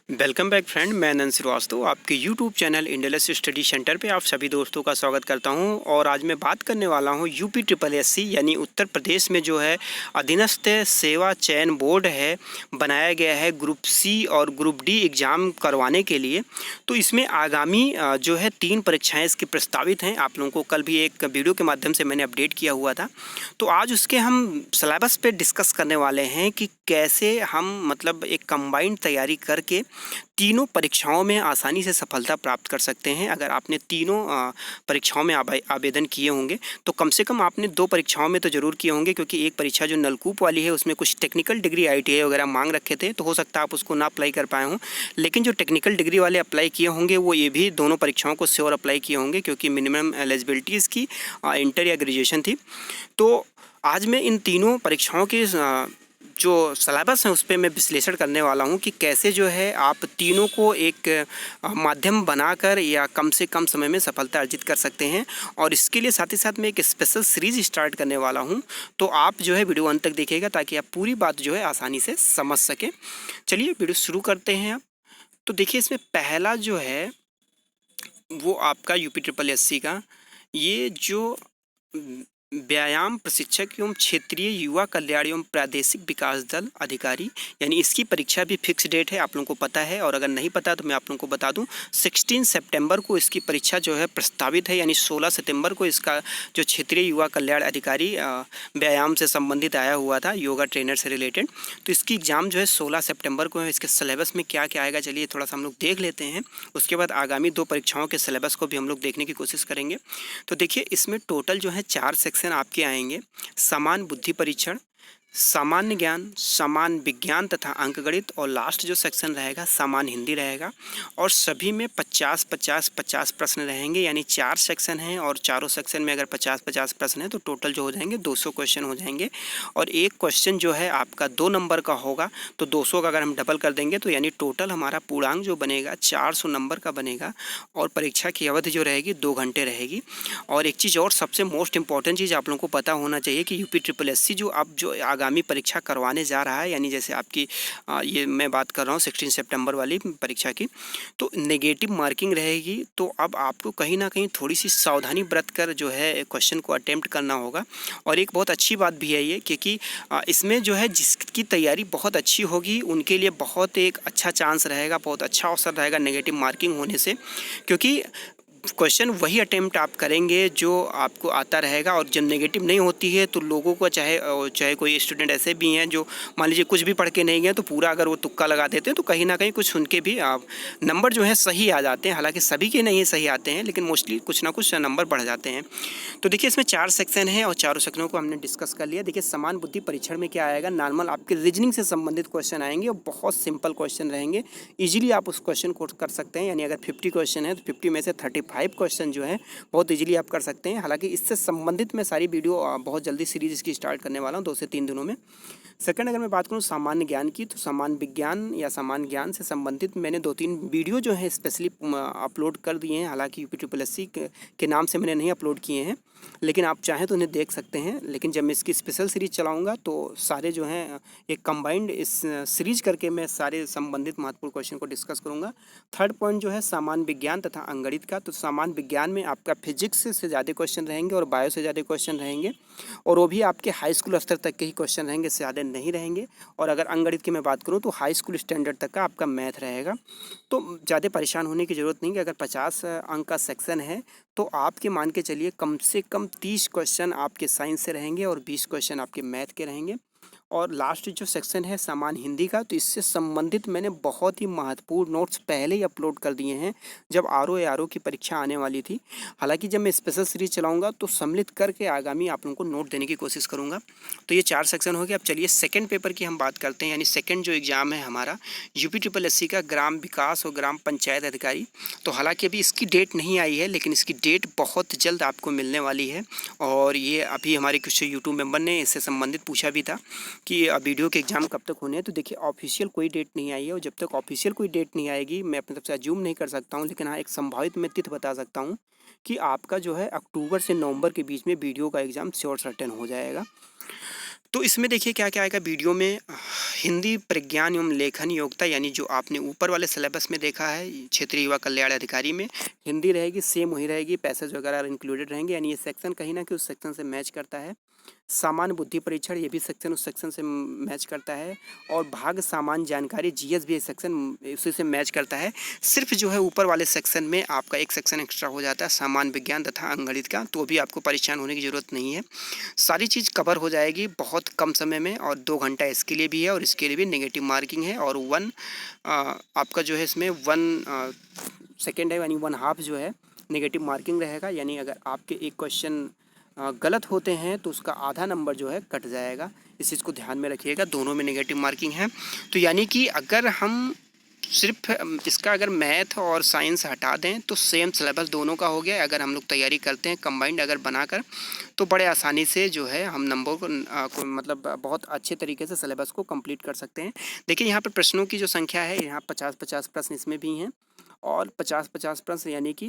Welcome back friend, मैं अनंत श्रीवास्तव आपके YouTube channel इंडियलिस्ट study centre पे आप सभी दोस्तों का स्वागत करता हूं। और आज मैं बात करने वाला हूं यूपी ट्रिपल एससी यानी उत्तर प्रदेश में जो है अधीनस्थ सेवा चयन बोर्ड है बनाया गया है ग्रुप सी और ग्रुप डी एग्ज़ाम करवाने के लिए। तो इसमें आगामी जो है 3 परीक्षाएँ इसकी प्रस्तावित हैं। आप लोगों को कल भी एक वीडियो के माध्यम से मैंने अपडेट किया हुआ था। तो आज उसके हम सिलेबस पे डिस्कस करने वाले हैं कि कैसे हम मतलब एक कंबाइंड तैयारी करके तीनों परीक्षाओं में आसानी से सफलता प्राप्त कर सकते हैं। अगर आपने तीनों परीक्षाओं में आवेदन किए होंगे तो कम से कम आपने 2 परीक्षाओं में तो ज़रूर किए होंगे, क्योंकि एक परीक्षा जो नलकूप वाली है उसमें कुछ टेक्निकल डिग्री आईटीआई वगैरह मांग रखे थे, तो हो सकता है आप उसको ना अप्लाई कर पाए हों। लेकिन जो टेक्निकल डिग्री वाले अप्लाई किए होंगे वो ये भी दोनों परीक्षाओं को श्योर अप्लाई किए होंगे, क्योंकि मिनिमम एलिजिबिलिटी इसकी इंटर या ग्रेजुएशन थी। तो आज मैं इन तीनों परीक्षाओं के जो सिलेबस है उस पर मैं विश्लेषण करने वाला हूं कि कैसे जो है आप तीनों को एक माध्यम बनाकर या कम से कम समय में सफलता अर्जित कर सकते हैं। और इसके लिए साथ ही साथ मैं एक स्पेशल सीरीज स्टार्ट करने वाला हूं, तो आप जो है वीडियो अंत तक देखिएगा ताकि आप पूरी बात जो है आसानी से समझ सकें। चलिए वीडियो शुरू करते हैं अब। तो देखिए, इसमें पहला जो है वो आपका यूपी ट्रिपल एससी का ये जो व्यायाम प्रशिक्षक एवं क्षेत्रीय युवा कल्याण एवं प्रादेशिक विकास दल अधिकारी, यानी इसकी परीक्षा भी फिक्स डेट है, आप लोगों को पता है। और अगर नहीं पता तो मैं आप लोगों को बता दूं, 16 सितंबर को इसकी परीक्षा जो है प्रस्तावित है। यानी 16 सितंबर को इसका जो क्षेत्रीय युवा कल्याण अधिकारी व्यायाम से संबंधित आया हुआ था, योगा ट्रेनर से रिलेटेड, तो इसकी एग्ज़ाम जो है 16 सितंबर को है। इसके सिलेबस में क्या क्या आएगा चलिए थोड़ा सा हम लोग देख लेते हैं। उसके बाद आगामी 2 परीक्षाओं के सिलेबस को भी हम लोग देखने की कोशिश करेंगे। तो देखिए, इसमें टोटल जो है 4 सेक्शन आपके आएंगे। समान बुद्धि परीक्षण, सामान्य ज्ञान, समान विज्ञान तथा अंकगणित, और लास्ट जो सेक्शन रहेगा समान हिंदी रहेगा। और सभी में 50-50-50 प्रश्न रहेंगे, यानी 4 सेक्शन हैं और चारों सेक्शन में अगर 50-50 प्रश्न है तो टोटल जो हो जाएंगे 200 क्वेश्चन हो जाएंगे। और एक क्वेश्चन जो है आपका 2 नंबर का होगा, तो 200 का अगर हम डबल कर देंगे तो यानी टोटल हमारा पूर्णांक जो बनेगा 400 नंबर का बनेगा। और परीक्षा की अवधि जो रहेगी 2 घंटे रहेगी। और एक चीज़ और सबसे मोस्ट इंपॉर्टेंट चीज़ आप लोगों को पता होना चाहिए कि यूपी ट्रिपल एससी जो अब जो आगामी परीक्षा करवाने जा रहा है, यानी जैसे आपकी ये मैं बात कर रहा हूँ 16 सितंबर वाली परीक्षा की, तो नेगेटिव मार्किंग रहेगी। तो अब आपको कहीं ना कहीं थोड़ी सी सावधानी बरत कर जो है क्वेश्चन को अटेम्प्ट करना होगा। और एक बहुत अच्छी बात भी है ये, क्योंकि इसमें जो है जिसकी तैयारी बहुत अच्छी होगी उनके लिए बहुत एक अच्छा चांस रहेगा, बहुत अच्छा अवसर रहेगा नेगेटिव मार्किंग होने से, क्योंकि क्वेश्चन वही अटेम्प्ट आप करेंगे जो आपको आता रहेगा। और जब नेगेटिव नहीं होती है तो लोगों को चाहे कोई स्टूडेंट ऐसे भी हैं जो मान लीजिए कुछ भी पढ़ के नहीं गए, तो पूरा अगर वो तुक्का लगा देते हैं तो कहीं ना कहीं कुछ सुन के भी नंबर जो है सही आ जाते हैं। हालांकि सभी के नहीं सही आते हैं, लेकिन मोस्टली कुछ ना कुछ नंबर बढ़ जाते हैं। तो देखिए, इसमें 4 सेक्शन हैं और चारों सेक्शनों को हमने डिस्कस कर लिया। देखिए, समान बुद्धि परीक्षण में क्या आएगा, नॉर्मल आपके रीजनिंग से संबंधित क्वेश्चन आएंगे और बहुत सिंपल क्वेश्चन रहेंगे। ईजिली आप उस क्वेश्चन को कर सकते हैं, यानी अगर 50 क्वेश्चन है तो 50 में से 35 क्वेश्चन जो है बहुत इजीली आप कर सकते हैं। हालांकि इससे संबंधित मैं सारी वीडियो बहुत जल्दी सीरीज इसकी स्टार्ट करने वाला हूँ 2 से 3 दिनों में। सेकंड, अगर मैं बात करूँ सामान्य ज्ञान की, तो सामान्य विज्ञान या सामान्य ज्ञान से संबंधित मैंने 2-3 वीडियो जो है स्पेशली अपलोड कर दिए हैं। हालांकि यूपी ट्रिपल एससी के नाम से मैंने नहीं अपलोड किए हैं, लेकिन आप चाहें तो उन्हें देख सकते हैं। लेकिन जब मैं इसकी स्पेशल सीरीज चलाऊँगा तो सारे जो हैं एक कंबाइंड इस सीरीज करके मैं सारे संबंधित महत्वपूर्ण क्वेश्चन को डिस्कस करूँगा। थर्ड पॉइंट जो है सामान्य विज्ञान तथा अंगणित का, तो सामान्य विज्ञान में आपका फिजिक्स से ज़्यादा क्वेश्चन रहेंगे और बायो से ज़्यादा क्वेश्चन रहेंगे, और वो भी आपके हाई स्कूल स्तर तक के ही क्वेश्चन रहेंगे, ज़्यादा नहीं रहेंगे। और अगर अंगणित की मैं बात करूँ तो हाई स्कूल स्टैंडर्ड तक का आपका मैथ रहेगा। तो ज़्यादा परेशान होने की ज़रूरत नहीं है। अगर 50 अंक का सेक्शन है तो आपके मान के चलिए कम से कम 30 क्वेश्चन आपके साइंस से रहेंगे और 20 क्वेश्चन आपके मैथ के रहेंगे। और लास्ट जो सेक्शन है सामान्य हिंदी का, तो इससे संबंधित मैंने बहुत ही महत्वपूर्ण नोट्स पहले ही अपलोड कर दिए हैं जब आरओ की परीक्षा आने वाली थी। हालांकि जब मैं स्पेशल सीरीज चलाऊंगा तो सम्मिलित करके आगामी आप लोगों को नोट देने की कोशिश करूंगा। तो ये 4 सेक्शन हो गया। अब चलिए सेकंड पेपर की हम बात करते हैं, यानी सेकंड जो एग्ज़ाम है हमारा यूपी ट्रिपल एससी का ग्राम विकास और ग्राम पंचायत अधिकारी। तो हालांकि अभी इसकी डेट नहीं आई है, लेकिन इसकी डेट बहुत जल्द आपको मिलने वाली है। और ये अभी हमारे कुछ यूट्यूब मेंबर ने इससे संबंधित पूछा भी था कि वीडियो के एग्ज़ाम कब तक होने हैं। तो देखिए, ऑफिशियल कोई डेट नहीं आई है, और जब तक ऑफिशियल कोई डेट नहीं आएगी मैं अपनी तरफ से अज्यूम नहीं कर सकता हूँ। लेकिन हाँ, एक संभावित मैं तिथि बता सकता हूँ कि आपका जो है अक्टूबर से नवंबर के बीच में वीडियो का एग्ज़ाम श्योर सर्टेन हो जाएगा। तो इसमें देखिए क्या क्या आएगा वीडियो में। हिंदी प्रज्ञान एवं लेखन योग्यता, यानी जो आपने ऊपर वाले सिलेबस में देखा है क्षेत्रीय युवा कल्याण अधिकारी में, हिंदी रहेगी, सेम वही रहेगी, पैसेज वगैरह इंक्लूडेड रहेंगे, यानी ये सेक्शन कहीं ना कहीं उस सेक्शन से मैच करता है। सामान्य बुद्धि परीक्षण, ये भी सेक्शन उस सेक्शन से मैच करता है। और भाग सामान्य जानकारी जीएस भी सेक्शन उसी से मैच करता है। सिर्फ जो है ऊपर वाले सेक्शन में आपका एक सेक्शन एक्स्ट्रा हो जाता है सामान्य विज्ञान तथा अंकगणित का, तो भी आपको परेशान होने की ज़रूरत नहीं है। सारी चीज़ कवर हो जाएगी बहुत कम समय में, और 2 घंटा इसके लिए भी है और इसके लिए भी नेगेटिव मार्किंग है। और आपका जो है इसमें 1 सेकेंड है, यानी 1/2 जो है नेगेटिव मार्किंग रहेगा। यानी अगर आपके एक क्वेश्चन गलत होते हैं तो उसका आधा नंबर जो है कट जाएगा। इस चीज़ को ध्यान में रखिएगा, दोनों में नेगेटिव मार्किंग है। तो यानी कि अगर हम सिर्फ इसका अगर मैथ और साइंस हटा दें तो सेम सिलेबस दोनों का हो गया। अगर हम लोग तैयारी करते हैं कंबाइंड अगर बनाकर, तो बड़े आसानी से जो है हम नंबर को मतलब बहुत अच्छे तरीके से सिलेबस को कंप्लीट कर सकते हैं। देखिए यहाँ पर प्रश्नों की जो संख्या है, यहाँ 50-50 प्रश्न इसमें भी हैं, और 50-50 प्रश्न, यानी कि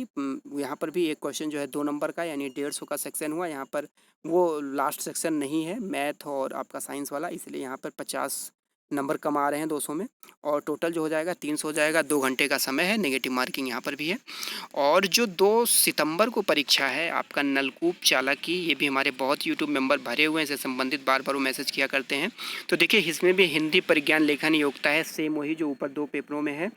यहाँ पर भी एक क्वेश्चन जो है 2 नंबर का, यानी 150 का सेक्शन हुआ। यहाँ पर वो लास्ट सेक्शन नहीं है मैथ और आपका साइंस वाला, इसलिए यहाँ पर 50 नंबर कम आ रहे हैं 200 में, और टोटल जो हो जाएगा 300 हो जाएगा। 2 घंटे का समय है, नेगेटिव मार्किंग यहाँ पर भी है। और जो 2 सितंबर को परीक्षा है आपका नलकूप चालक की, ये भी हमारे बहुत यूट्यूब मेंबर भरे हुए हैं, इससे संबंधित बार बार वो मैसेज किया करते हैं। तो देखिए इसमें भी हिंदी प्रज्ञान लेखन योग्यता है, सेम वही जो ऊपर 2 पेपरों में है।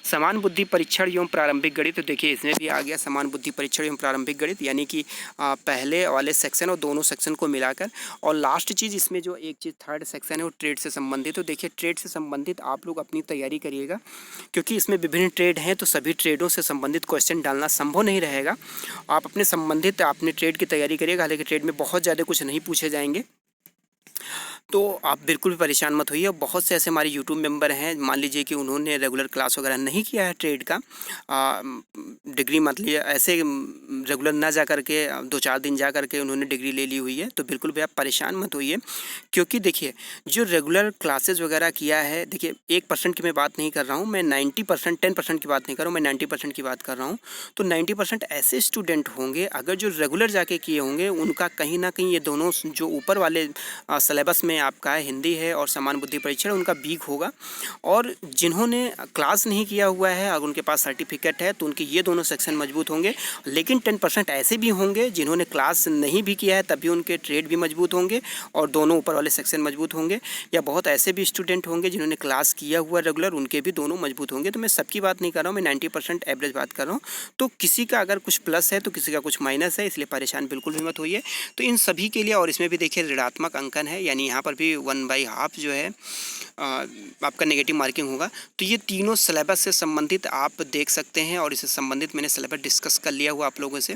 समान बुद्धि परीक्षण एवं प्रारंभिक गणित, तो देखिए इसमें भी आ गया समान बुद्धि परीक्षण एवं प्रारंभिक गणित, यानी कि पहले वाले सेक्शन और दोनों सेक्शन को मिलाकर। और लास्ट चीज़ इसमें जो एक चीज़ थर्ड सेक्शन है वो ट्रेड से संबंधित। तो देखिए ट्रेड से संबंधित आप लोग अपनी तैयारी करिएगा, क्योंकि इसमें विभिन्न ट्रेड हैं, तो सभी ट्रेडों से संबंधित क्वेश्चन डालना संभव नहीं रहेगा। आप अपने ट्रेड की तैयारी करिएगा, हालांकि ट्रेड में बहुत ज़्यादा कुछ नहीं पूछे जाएंगे, तो आप बिल्कुल भी परेशान मत होइए। बहुत से ऐसे हमारे यूट्यूब मेंबर हैं, मान लीजिए कि उन्होंने रेगुलर क्लास वगैरह नहीं किया है ट्रेड का, डिग्री मतलब ऐसे रेगुलर ना जा करके 2-4 दिन जा करके उन्होंने डिग्री ले ली हुई है, तो बिल्कुल भी आप परेशान मत होइए। क्योंकि देखिए जो रेगुलर क्लासेज वगैरह किया है, देखिए 1% की मैं बात नहीं कर रहा हूँ, मैं 90% 10% की बात नहीं कर रहा हूँ, मैं 90% की बात कर रहा हूँ। तो 90% ऐसे स्टूडेंट होंगे अगर जो रेगुलर जाके किए होंगे, उनका कहीं ना कहीं ये दोनों जो ऊपर वाले सिलेबस में आपका हिंदी है और समान बुद्धि परीक्षण, उनका वीक होगा। और जिन्होंने क्लास नहीं किया हुआ है अगर उनके पास सर्टिफिकेट है, तो उनके ये दोनों सेक्शन मजबूत होंगे। लेकिन 10% ऐसे भी होंगे जिन्होंने क्लास नहीं भी किया है, तब भी उनके ट्रेड भी मजबूत होंगे और दोनों ऊपर वाले सेक्शन मजबूत होंगे। या बहुत ऐसे भी स्टूडेंट होंगे जिन्होंने क्लास किया हुआ रेगुलर, उनके भी दोनों मजबूत होंगे। तो मैं सबकी बात नहीं कर रहा हूँ, मैं 90% एवरेज बात कर रहा हूँ। तो किसी का अगर कुछ प्लस है तो किसी का कुछ माइनस है, इसलिए परेशान बिल्कुल भी मत होइए। तो इन सभी के लिए, और इसमें भी देखिए ऋणात्मक अंकन है, यानी यहाँ पर भी 1/2 जो है आपका नेगेटिव मार्किंग होगा। तो ये तीनों सिलेबस से संबंधित आप देख सकते हैं, और इससे संबंधित मैंने सिलेबस डिस्कस कर लिया हुआ आप लोगों से।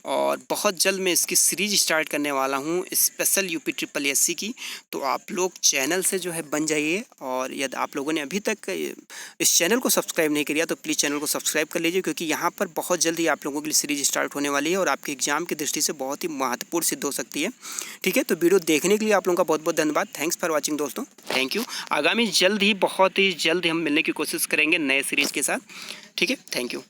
और बहुत जल्द मैं इसकी सीरीज स्टार्ट करने वाला हूँ स्पेशल यूपी SSS की। तो आप लोग चैनल से जो है बन जाइए, और यदि आप लोगों ने अभी तक इस चैनल को सब्सक्राइब नहीं किया तो प्लीज़ चैनल को सब्सक्राइब कर लीजिए, क्योंकि यहाँ पर बहुत जल्दी आप लोगों के लिए सीरीज स्टार्ट होने वाली है और आपके एग्जाम की दृष्टि से बहुत ही महत्वपूर्ण सिद्ध हो सकती है। ठीक है, तो वीडियो देखने के लिए आप लोगों का बहुत बहुत धन्यवाद। थैंक्स फॉर वॉचिंग दोस्तों, थैंक यू। आगामी बहुत ही जल्द हम मिलने की कोशिश करेंगे नए सीरीज़ के साथ। ठीक है, थैंक यू।